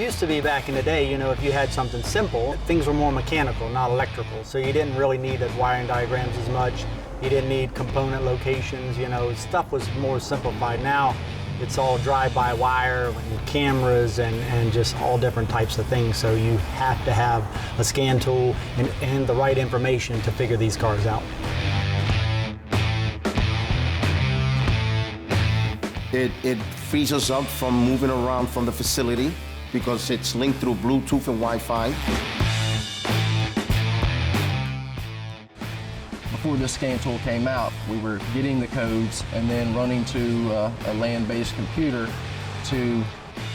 used to be back in the day, you know, if you had something simple, things were more mechanical, not electrical. So you didn't really need wiring diagrams as much. You didn't need component locations, you know, stuff was more simplified. Now it's all drive-by-wire and cameras and just all different types of things. So you have to have a scan tool and the right information to figure these cars out. It frees us up from moving around from the facility because it's linked through Bluetooth and Wi-Fi. Before this scan tool came out, we were getting the codes and then running to a land-based computer to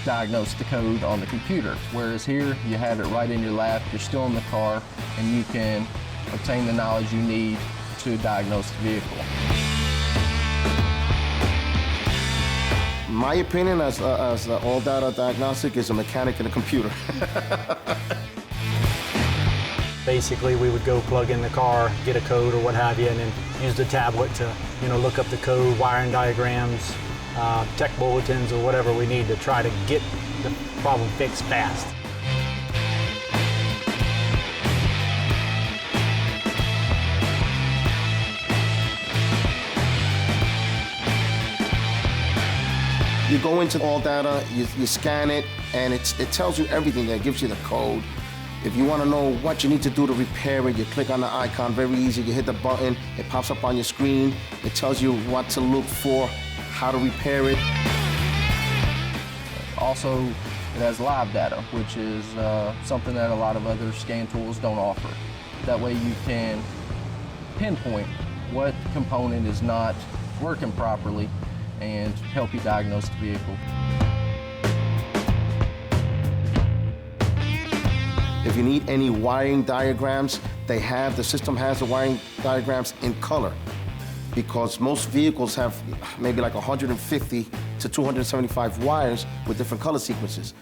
diagnose the code on the computer. Whereas here, you have it right in your lap, you're still in the car, and you can obtain the knowledge you need to diagnose the vehicle. My opinion as ALLDATA Diagnostics is a mechanic in a computer. Basically, we would go plug in the car, get a code or what have you, and then use the tablet to, you know, look up the code, wiring diagrams, tech bulletins, or whatever we need to try to get the problem fixed fast. You go into ALLDATA, you scan it, and it tells you everything there. It gives you the code. If you want to know what you need to do to repair it, you click on the icon, very easy. You hit the button, it pops up on your screen. It tells you what to look for, how to repair it. Also, it has live data, which is something that a lot of other scan tools don't offer. That way you can pinpoint what component is not working properly and help you diagnose the vehicle. If you need any wiring diagrams, the system has the wiring diagrams in color because most vehicles have maybe like 150 to 275 wires with different color sequences.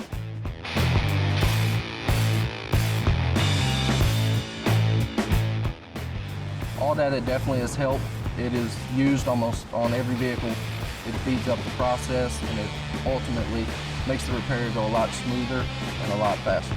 ALLDATA definitely has helped. It is used almost on every vehicle. It speeds up the process and it ultimately makes the repair go a lot smoother and a lot faster.